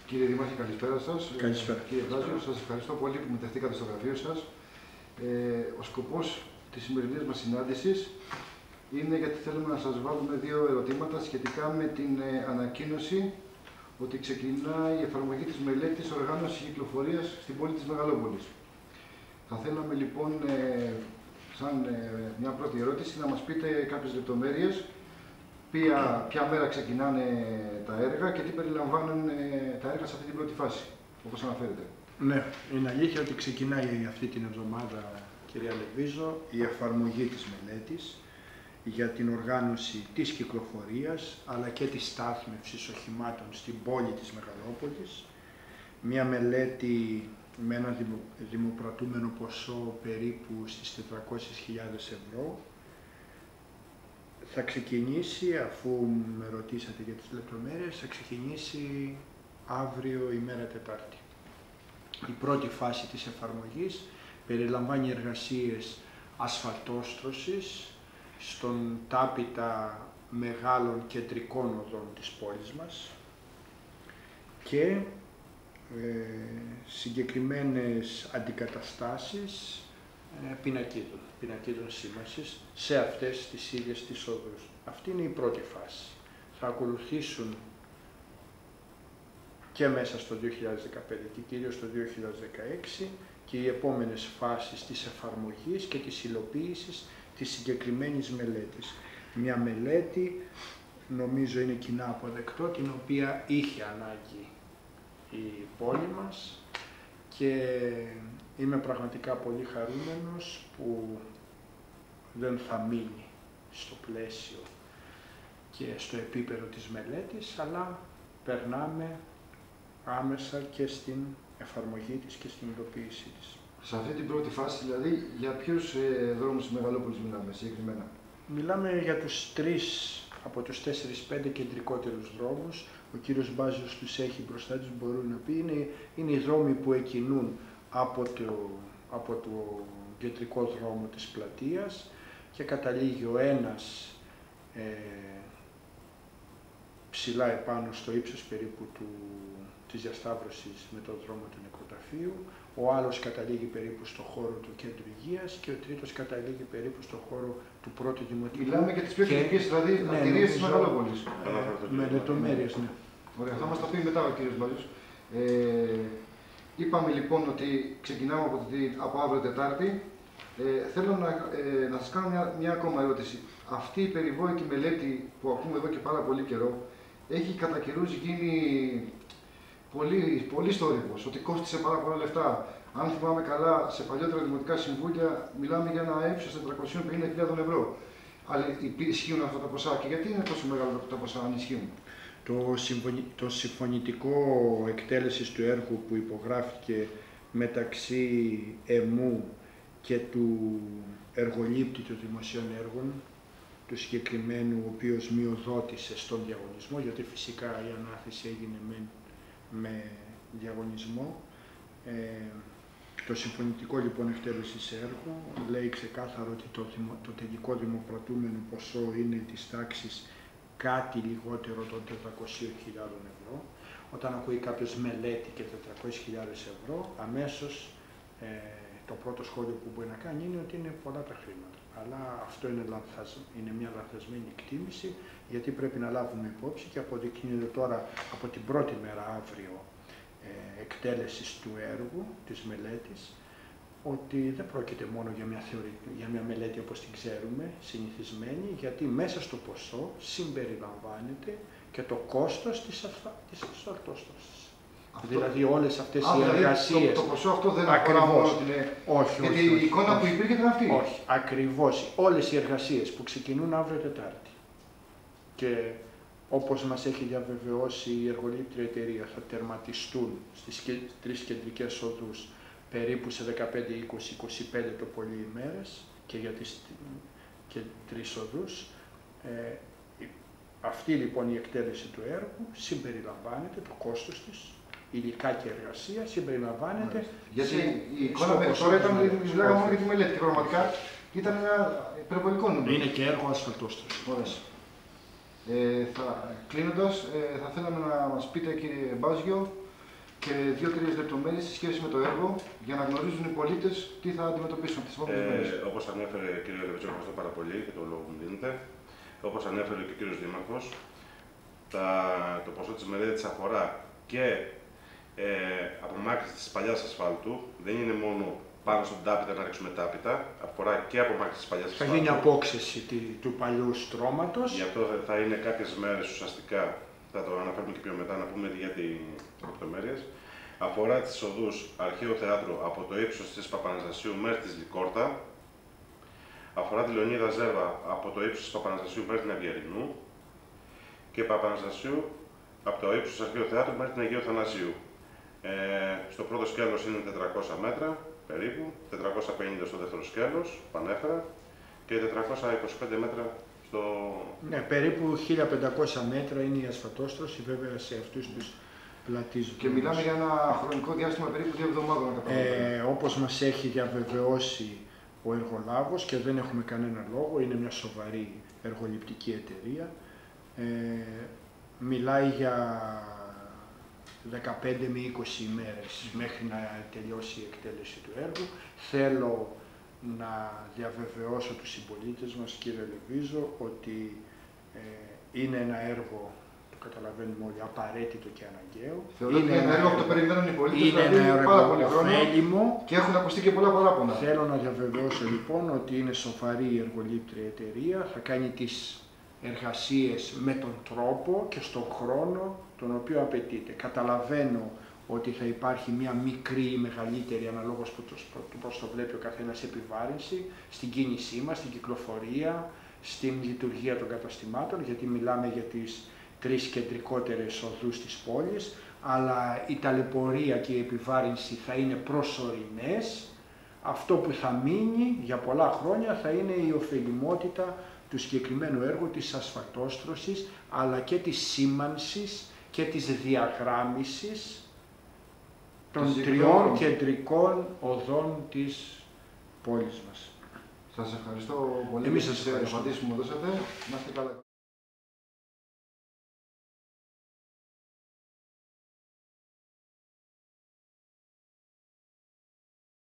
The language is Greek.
Κύριε Δήμαρχε, καλησπέρα σας. Καλησπέρα. Κύριε Βράζιο, σας ευχαριστώ πολύ που μεταφερθήκατε στο γραφείο σας. Ο σκοπός της σημερινής μας συνάντησης είναι γιατί θέλουμε να σας βάλουμε δύο ερωτήματα σχετικά με την ανακοίνωση ότι ξεκινάει η εφαρμογή της μελέτης οργάνωσης κυκλοφορίας στην πόλη της Μεγαλόπολης. Θα θέλαμε λοιπόν, σαν μια πρώτη ερώτηση, να μας πείτε κάποιες λεπτομέρειες, ποια μέρα ξεκινάνε τα έργα και τι περιλαμβάνουν τα έργα σε αυτή την πρώτη φάση, όπως αναφέρετε. Ναι, είναι αλήθεια ότι ξεκινάει αυτή την εβδομάδα, κυρία Λεβίζο, η εφαρμογή της μελέτης για την οργάνωση της κυκλοφορίας αλλά και της στάθμευσης οχημάτων στην πόλη της Μεγαλόπολης. Μια μελέτη με ένα δημοπρατούμενο ποσό περίπου στις 400.000 ευρώ. Θα ξεκινήσει, αφού με ρωτήσατε για τις λεπτομέρειες, θα ξεκινήσει αύριο ημέρα Τετάρτη. Η πρώτη φάση της εφαρμογής περιλαμβάνει εργασίες ασφαλτόστρωσης στον τάπητα μεγάλων κεντρικών οδών της πόλης μας και συγκεκριμένες αντικαταστάσεις πινακίδων σήμανσης σε αυτές τις ίδιες τις οδούς. Αυτή είναι η πρώτη φάση. Θα ακολουθήσουν και μέσα στο 2015 και κυρίως στο 2016 και οι επόμενες φάσεις της εφαρμογής και της υλοποίησης της συγκεκριμένης μελέτης. Μια μελέτη, νομίζω είναι κοινά αποδεκτό, την οποία είχε ανάγκη η πόλη μας και είμαι πραγματικά πολύ χαρούμενος που δεν θα μείνει στο πλαίσιο και στο επίπεδο της μελέτης, αλλά περνάμε άμεσα και στην εφαρμογή της και στην υλοποίησή της. Σε αυτή την πρώτη φάση, δηλαδή, για ποιους δρόμους της Μεγαλόπολης μιλάμε συγκεκριμένα? Μιλάμε για τους από τους 4-5 κεντρικότερους δρόμους. Ο κύριος Μπάζος τους έχει μπροστά τους, μπορούν να πει. Είναι οι δρόμοι που εκκινούν από το κεντρικό δρόμο της πλατείας και καταλήγει ο ένας ψηλά επάνω στο ύψος περίπου της διασταύρωσης με τον δρόμο του νεκροταφείου, ο άλλος καταλήγει περίπου στο χώρο του κέντρου υγείας και ο τρίτος καταλήγει περίπου στο χώρο του πρώτου δημοτικού. Μιλάμε για τις πιο κεντρικές, δηλαδή, αρτηρίες της Μεγαλόπολης. Με λεπτομέρειες, ναι. Ωραία, θα μας τα πει μετά ο κύριος Μπάζος. Είπαμε λοιπόν ότι ξεκινάμε από αύριο Τετάρτη. Θέλω να σας κάνω μια ακόμα ερώτηση. Αυτή η περιβόητη μελέτη που ακούμε εδώ και πάρα πολύ καιρό έχει κατά καιρούς γίνει πολύ θόρυβος, ότι κόστισε πάρα πολλά λεφτά. Αν θυμάμαι καλά, σε παλιότερα δημοτικά συμβούλια μιλάμε για ένα ύψος 450.000 ευρώ. Αλλά ισχύουν αυτά τα ποσά και γιατί είναι τόσο μεγάλα τα ποσά, αν ισχύουν? Το συμφωνητικό εκτέλεσης του έργου που υπογράφηκε μεταξύ ΕΜΟΥ και του εργολήπτη των δημοσίων έργων, του συγκεκριμένου, ο οποίος μειοδότησε στον διαγωνισμό, γιατί φυσικά η ανάθεση έγινε με διαγωνισμό. Το συμφωνητικό λοιπόν εκτέλεσης έργου λέει ξεκάθαρο ότι το τελικό δημοπρατούμενο ποσό είναι της τάξης κάτι λιγότερο των 400.000 ευρώ. Όταν ακούει κάποιος μελέτη και 400.000 ευρώ, αμέσως το πρώτο σχόλιο που μπορεί να κάνει είναι ότι είναι πολλά τα χρήματα. Αλλά αυτό είναι μια λανθασμένη εκτίμηση, γιατί πρέπει να λάβουμε υπόψη και αποδεικνύεται τώρα από την πρώτη μέρα αύριο εκτέλεσης του έργου, της μελέτης, ότι δεν πρόκειται μόνο για μια μελέτη όπως την ξέρουμε, συνηθισμένη, γιατί μέσα στο ποσό συμπεριλαμβάνεται και το κόστος της ασφαλτόστρωσης. Δηλαδή όλες αυτές οι εργασίες. Το ποσό αυτό δεν αφορά μόνο την... Όχι, γιατί η εικόνα που υπήρχε ήταν αυτή. Όχι, ακριβώς. Όλες οι εργασίες που ξεκινούν αύριο Τετάρτη και όπως μας έχει διαβεβαιώσει η εργολήπτρια εταιρεία, θα τερματιστούν στις τρεις κεντρικές οδούς περίπου σε 15, 20, 25 το πολύ ημέρες και για τις τρεις οδούς. Αυτή λοιπόν η εκτέλεση του έργου συμπεριλαμβάνεται, το κόστος της, υλικά και εργασία συμπεριλαμβάνεται. Γιατί η εικόνα μέχρι τώρα ήταν μιλάγαμε μόνο για τη μελέτη και πραγματικά ήταν ένα υπερβολικό νούμερο. Είναι και έργο ασφαλτόστρωσης. Κλείνοντας, θα θέλαμε να μας πείτε, κύριε Μπάζιο, και 2-3 λεπτομέρειες σε σχέση με το έργο για να γνωρίζουν οι πολίτες τι θα αντιμετωπίσουν τις επόμενες μέρες. Όπως ανέφερε ο κ. Λεβιτσό, ευχαριστώ πάρα πολύ για το λόγο που μου δίνετε. Όπως ανέφερε και ο κ. Δήμαρχος, το ποσό της μερίδας αφορά και απομάκρυνση της παλιάς ασφάλτου. Δεν είναι μόνο πάνω στον τάπητα να ρίξουμε τάπητα, αφορά και απομάκρυνση της παλιάς ασφάλτου. Θα γίνει απόξεση του παλιού στρώματος. Γι' αυτό θα είναι κάποιες μέρες ουσιαστικά, θα το αναφέρουμε και πιο μετά, να πούμε για τις λεπτομέρειες. Αφορά τις οδούς Αρχαίου Θεάτρου από το ύψος της Παπαναστασίου μέχρι τη Λικόρτα. Αφορά τη Λεωνίδα Ζέρβα από το ύψος της Παπαναστασίου μέχρι την Αυγερινού. Και Παπαναστασίου από το ύψος του Αρχαίου Θεάτρου μέχρι την Αγίου Θανασίου. Στο πρώτο σκέλος είναι 400 μέτρα περίπου, 450 στο δεύτερο σκέλος, πανέφερα, και 425 μέτρα στο... Ναι, περίπου 1500 μέτρα είναι η ασφαλτόστρωση, βέβαια σε αυτούς τους πλατείς. Και μιλάμε για ένα χρονικό διάστημα περίπου 2 εβδομάδων. Όπως μας έχει διαβεβαιώσει ο εργολάβος, και δεν έχουμε κανένα λόγο, είναι μια σοβαρή εργοληπτική εταιρεία, μιλάει για 15 με 20 ημέρες μέχρι να τελειώσει η εκτέλεση του έργου. Θέλω να διαβεβαιώσω τους συμπολίτες μας, κύριε Λεβίζο, ότι είναι ένα έργο, το καταλαβαίνουμε όλοι, απαραίτητο και αναγκαίο. Θεωρώ ότι είναι ένα έργο που το περιμένουν οι πολίτες, είναι ένα έργο ωφέλιμο και έχουν ακουστεί και πολλά παράπονα. Θέλω να διαβεβαιώσω λοιπόν ότι είναι σοβαρή η εργολήπτρια εταιρεία, θα κάνει τις εργασίες με τον τρόπο και στον χρόνο τον οποίο απαιτείται. Καταλαβαίνω ότι θα υπάρχει μια μικρή ή μεγαλύτερη, αναλόγως του πώς το βλέπει ο καθένας, επιβάρυνση στην κίνησή μας, στην κυκλοφορία, στην λειτουργία των καταστημάτων, γιατί μιλάμε για τις 3 κεντρικότερες οδούς της πόλης, αλλά η ταλαιπωρία και η επιβάρυνση θα είναι προσωρινές. Αυτό που θα μείνει για πολλά χρόνια θα είναι η ωφελημότητα του συγκεκριμένου έργου, της ασφαλτόστρωσης, αλλά και της σήμανσης και της διαγράμμισης των 3 κεντρικών οδών της πόλης μας. Σας ευχαριστώ πολύ Εμείς για σας τις ευχαριστούμε. απαντήσεις που μου δώσατε. Να είστε καλά.